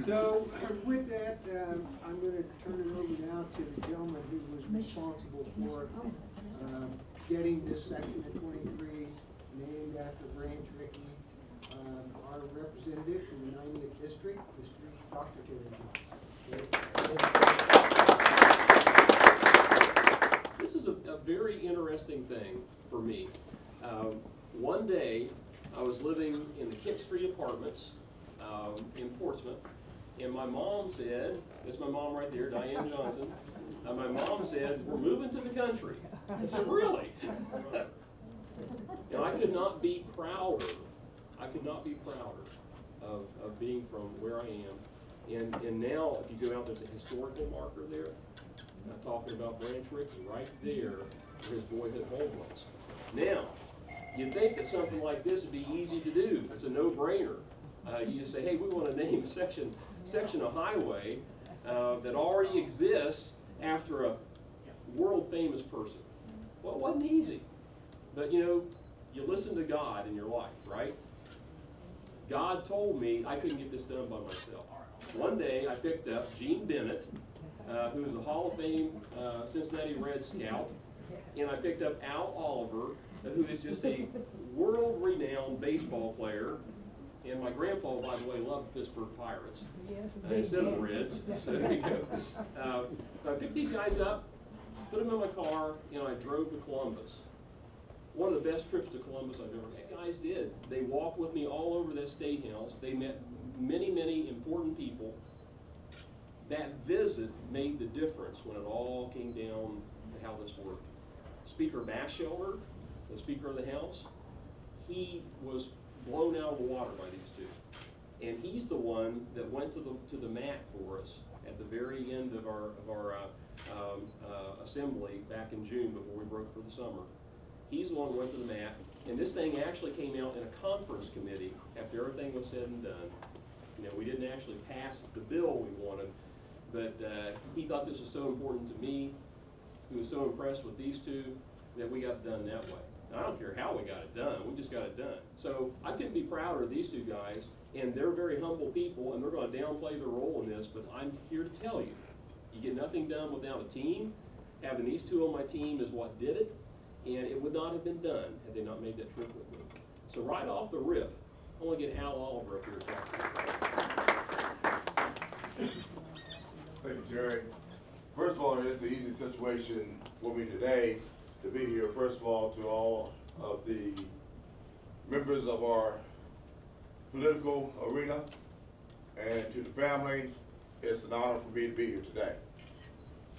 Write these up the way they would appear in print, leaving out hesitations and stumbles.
So with that, I'm going to turn it over now to the gentleman who was responsible for getting this section of 23 named after Branch Rickey, our representative from the 90th District, Mr. Dr. Terry Johnson. This is a very interesting thing for me. One day, I was living in the Kent Street Apartments in Portsmouth, and my mom said, that's my mom right there, Diane Johnson, my mom said, we're moving to the country. I said, really? And I could not be prouder. I could not be prouder of being from where I am. And now, if you go out, there's a historical marker there. I'm talking about Branch Rickey, right there, where his boyhood home was. Now, you'd think that something like this would be easy to do. It's a no-brainer. You just say, hey, we want to name a section of highway that already exists after a world-famous person. Well, it wasn't easy. But, you know, you listen to God in your life, right? God told me I couldn't get this done by myself. One day, I picked up Gene Bennett, who is a Hall of Fame Cincinnati Red Scout, and I picked up Al Oliver, who is just a world-renowned baseball player. And my grandpa, by the way, loved Pittsburgh Pirates instead of the Reds. So there you go. I picked these guys up, put them in my car, and I drove to Columbus. One of the best trips to Columbus I've ever had. These guys did. They walked with me all over that state house. They met many, many important people. That visit made the difference when it all came down to how this worked. Speaker Batchelder, the Speaker of the House, he was blown out of the water by these two, and he's the one that went to the mat for us at the very end of our assembly back in June before we broke for the summer. He's the one who went to the mat, and this thing actually came out in a conference committee after everything was said and done. You know, we didn't actually pass the bill we wanted, but he thought this was so important to me. He was so impressed with these two that we got it done that way. I don't care how we got it done, we just got it done. So I couldn't be prouder of these two guys, and they're very humble people, and they're going to downplay their role in this, but I'm here to tell you, you get nothing done without a team. Having these two on my team is what did it, and it would not have been done had they not made that trip with me. So right off the rip, I want to get Al Oliver up here to talk to you. Thank you, Jerry. First of all, it's an easy situation for me today to be here. First of all, to all of the members of our political arena and to the family, it's an honor for me to be here today.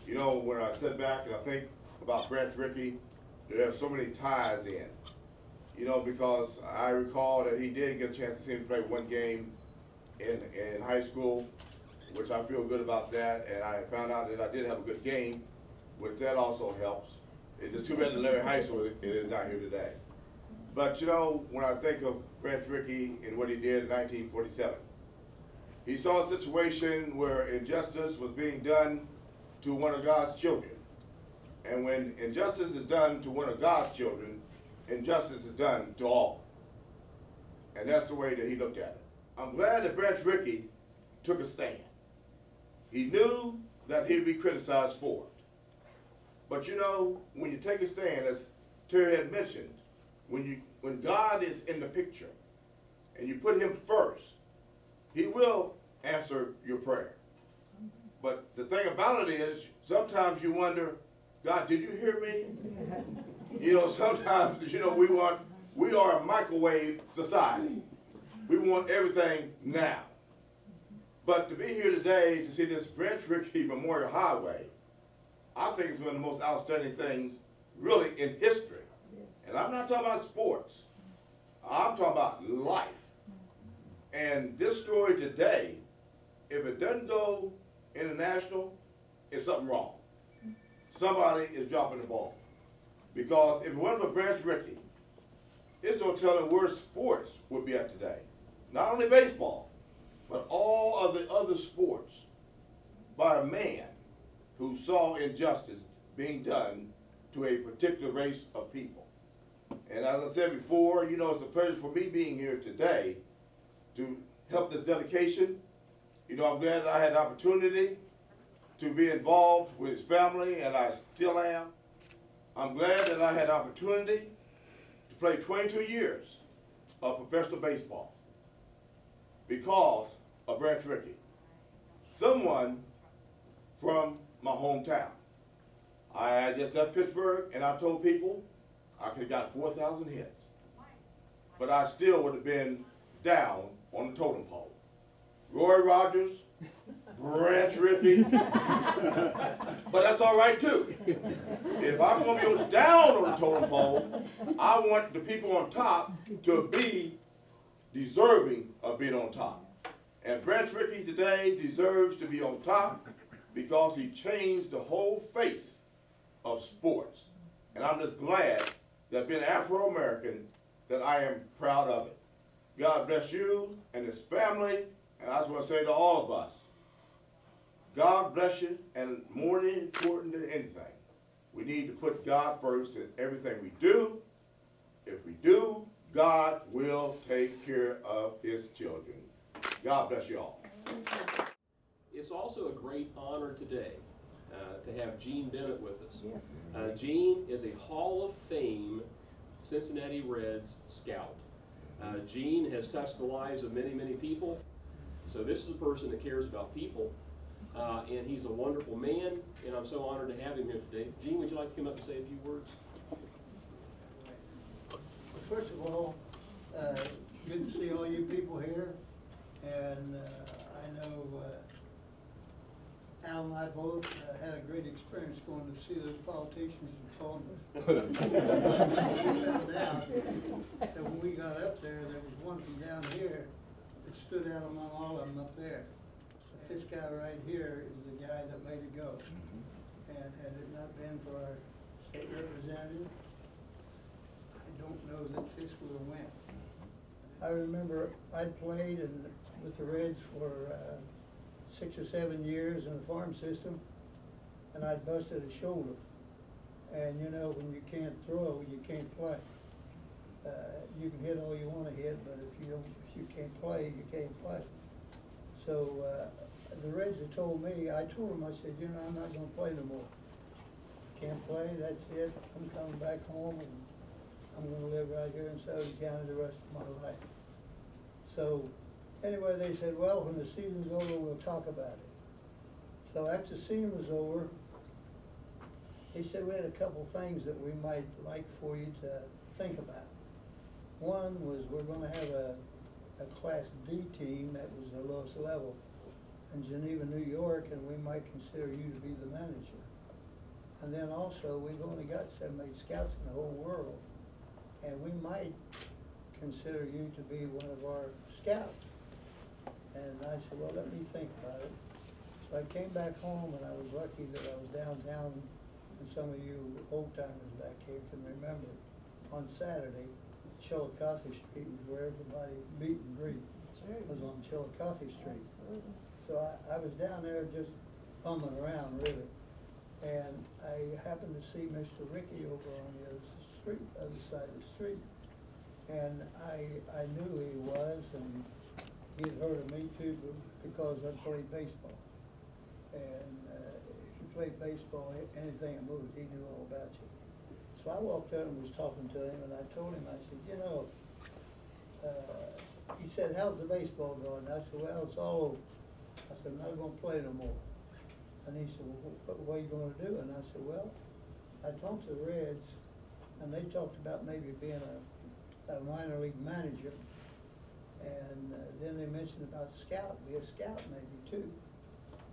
You know, when I sit back and I think about Branch Rickey, there are so many ties in. You know, because I recall that he did get a chance to see him play one game in high school, which I feel good about that, and I found out that I did have a good game, which that also helps. It's just too bad that Larry Heisel is not here today. But you know, when I think of Branch Rickey and what he did in 1947, he saw a situation where injustice was being done to one of God's children. And when injustice is done to one of God's children, injustice is done to all. And that's the way that he looked at it. I'm glad that Branch Rickey took a stand. He knew that he'd be criticized for it. But you know, when you take a stand, as Terry had mentioned, when God is in the picture and you put him first, he will answer your prayer. But the thing about it is, sometimes you wonder, God, did you hear me? You know, sometimes, you know, we are a microwave society. We want everything now. But to be here today to see this Branch Rickey Memorial Highway, I think it's one of the most outstanding things really in history. And I'm not talking about sports. I'm talking about life. And this story today, if it doesn't go international, it's something wrong. Somebody is dropping the ball. Because if it wasn't for Branch Rickey, it's no telling where sports would be at today. Not only baseball, but all of the other sports by a man who saw injustice being done to a particular race of people. And as I said before, you know, it's a pleasure for me being here today to help this dedication You know, I'm glad that I had the opportunity to be involved with his family, and I still am. I'm glad that I had the opportunity to play 22 years of professional baseball because of Branch Rickey, someone from my hometown. I had just left Pittsburgh, and I told people I could have got 4,000 hits, but I still would have been down on the totem pole. Roy Rogers, Branch Rickey, but that's all right too. If I'm going to be down on the totem pole, I want the people on top to be deserving of being on top. And Branch Rickey today deserves to be on top because he changed the whole face of sports. And I'm just glad that being Afro-American, that I am proud of it. God bless you and his family. And I just want to say to all of us, God bless you, and more important than anything, we need to put God first in everything we do. If we do, God will take care of his children. God bless you all. It's also a great honor today to have Gene Bennett with us. Gene is a Hall of Fame Cincinnati Reds scout. Gene has touched the lives of many, many people. So this is a person that cares about people, and he's a wonderful man, and I'm so honored to have him here today. Gene, would you like to come up and say a few words? First of all, good to see all you people here, and I know Al and I both had a great experience going to see those politicians in Columbus. We found out that when we got up there was one from down here that stood out among all of them up there. But this guy right here is the guy that made it go. And had it not been for our state representative, I don't know that this would have went. I remember I played with the Reds for 6 or 7 years in the farm system, and I'd busted a shoulder. And you know, when you can't throw, you can't play. You can hit all you want to hit, but if you can't play, you can't play. So the Reds had told me, I told them, I said, you know, I'm not going to play no more. Can't play, that's it. I'm coming back home, and I'm going to live right here in Southern County the rest of my life. So anyway, they said, well, when the season's over, we'll talk about it. So after the season was over, he said we had a couple things that we might like for you to think about. One was we're going to have a Class D team that was the lowest level in Geneva, New York, and we might consider you to be the manager. And then also, we've only got 7, 8 scouts in the whole world, and we might consider you to be one of our scouts. And I said, well, let me think about it. So I came back home, and I was lucky that I was downtown, and some of you old-timers back here can remember, on Saturday, Chillicothe Street was where everybody meet and greet. Was on Chillicothe Street. So I was down there just bumming around, really. And I happened to see Mr. Rickey over on the other side of the street. And I knew who he was, and he had heard of me too, because I played baseball. And if you played baseball, anything that moved, he knew all about you. So I walked up and was talking to him, and I told him, I said, you know, he said, how's the baseball going? I said, well, it's all over. I said, I'm not going to play no more. And he said, well, what are you going to do? And I said, well, I talked to the Reds, and they talked about maybe being a minor league manager. And then they mentioned about be a scout maybe too.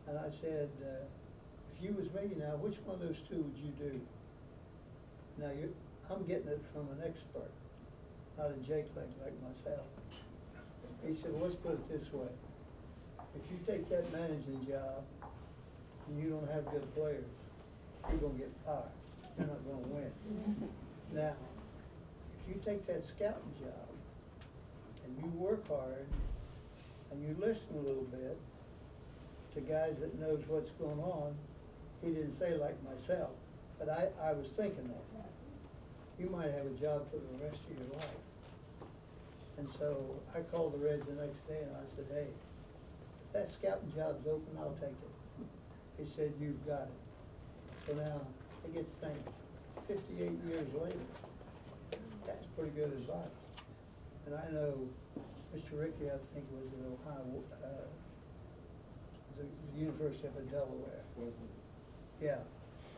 And I said, if you was me now, which one of those two would you do? Now, I'm getting it from an expert, not a Jake-leg like myself. He said, well, let's put it this way. If you take that managing job and you don't have good players, you're going to get fired. You're not going to win. Now, if you take that scouting job and you work hard and you listen a little bit to guys that knows what's going on, he didn't say like myself, but I was thinking that. You might have a job for the rest of your life. And so I called the Reds the next day and I said, hey, if that scouting job's open, I'll take it. He said, you've got it. So now, I get to think, 58 years later, that's pretty good advice. And I know Mr. Rickey, I think, was at Ohio, the University of Delaware. Wasn't Yeah,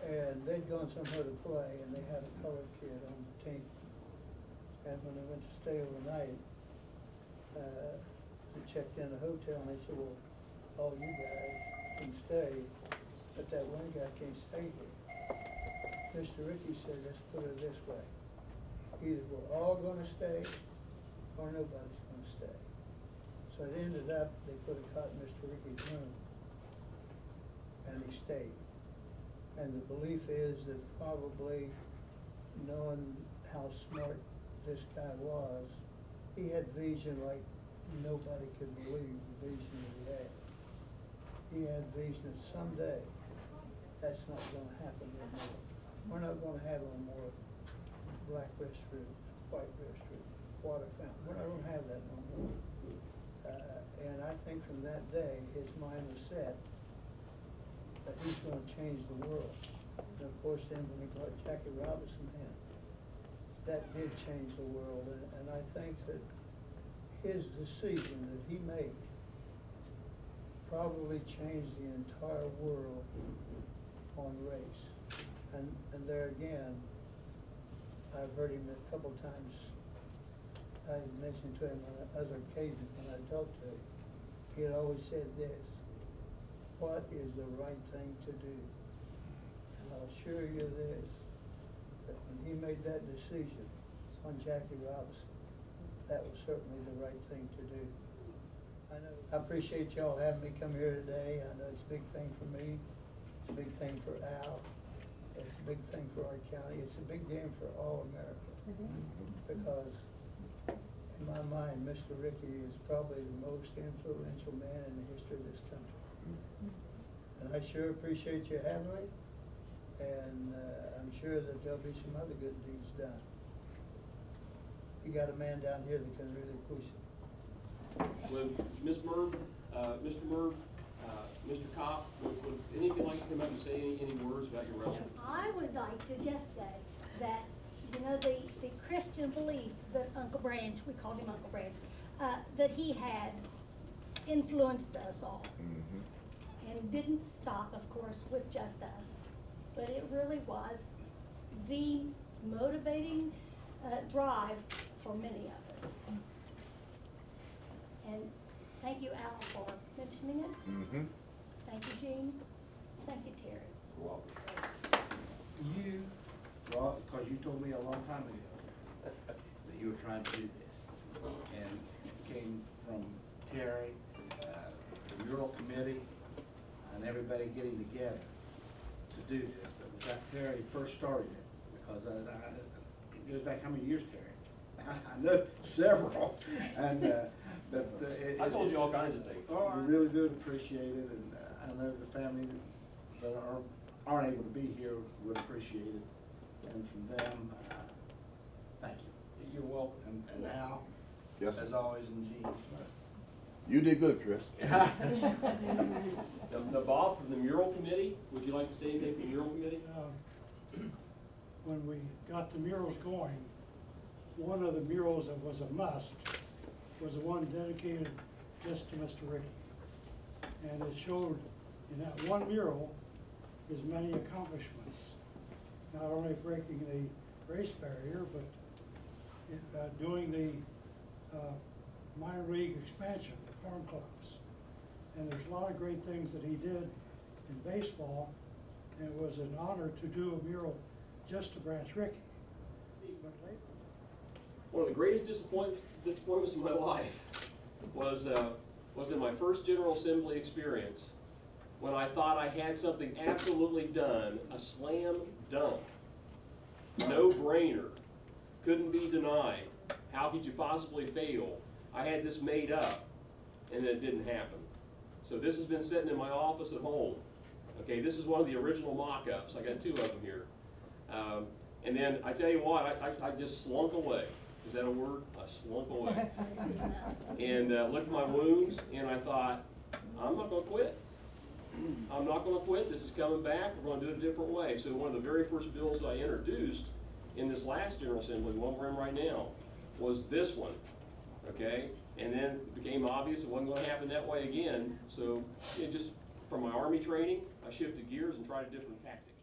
and they'd gone somewhere to play, and they had a colored kid on the team. And when they went to stay overnight, they checked in the hotel, and they said, well, all you guys can stay, but that one guy can't stay here. Mr. Rickey said, let's put it this way. Either we're all gonna stay, or nobody's gonna stay. So it ended up, they put a cot in Mr. Rickey's room, and he stayed. And the belief is that probably, knowing how smart this guy was, he had vision like nobody could believe the vision that he had. He had vision that someday, that's not gonna happen anymore. We're not gonna have no more black restrooms, white restrooms, water fountain. We're not gonna have that no more. And I think from that day, his mind was set that he's gonna change the world. And of course, then when he brought Jackie Robinson in, that did change the world. And I think that his decision that he made probably changed the entire world on race. And there again, I've heard him a couple times, I mentioned to him on other occasions when I talked to him, he had always said this: what is the right thing to do? And I'll assure you this, that when he made that decision on Jackie Robinson, that was certainly the right thing to do. I appreciate y'all having me come here today. I know it's a big thing for me, it's a big thing for Al, it's a big thing for our county, it's a big game for all America. Because in my mind, Mr. Rickey is probably the most influential man in the history of this country. And I sure appreciate you having me, and I'm sure that there'll be some other good deeds done. You got a man down here that can really push it. Well, Ms. Merv, Mr. Merv, Mr. Kopp, would anything like to come up and say any words about your relative? I would like to just say that, you know, the Christian belief that Uncle Branch, we called him Uncle Branch, that he had influenced us all. And it didn't stop, of course, with just us, but it really was the motivating drive for many of us. And thank you, Al, for mentioning it. Thank you, Gene. Thank you, Terry. You're welcome. You, well, because you told me a long time ago that you were trying to do this. And it came from Terry, the mural committee, and everybody getting together to do this. But without Terry first started it, because it goes back how many years, Terry? I know several. And I told you all kinds of things. we really do appreciate it, and I know the family that aren't able to be here would appreciate it. And from them, thank you. You're welcome. And Al, Yes, sir. as always, and Gene. You did good, Chris. Now, Bob, from the mural committee, would you like to say anything from the mural committee? When we got the murals going, one of the murals that was a must was the one dedicated just to Mr. Rickey. And it showed in that one mural his many accomplishments, not only breaking the race barrier, but doing the minor league expansion, the farm clubs. And there's a lot of great things that he did in baseball, and it was an honor to do a mural just to Branch Rickey. But later, One of the greatest disappointments in my life was in my first General Assembly experience, when I thought I had something absolutely done, a slam dunk, no brainer, couldn't be denied. How could you possibly fail? I had this made up, and then it didn't happen. So this has been sitting in my office at home. Okay, this is one of the original mock-ups. I got two of them here. And then I tell you what, I just slunk away. Is that a word? I slunk away. And looked at my wounds, and I thought, I'm not gonna quit. I'm not gonna quit, this is coming back, we're gonna do it a different way. So one of the very first bills I introduced in this last General Assembly, the one we're in right now, was this one, okay? And then it became obvious it wasn't gonna happen that way again, so it just, from my Army training, I shifted gears and tried a different tactic.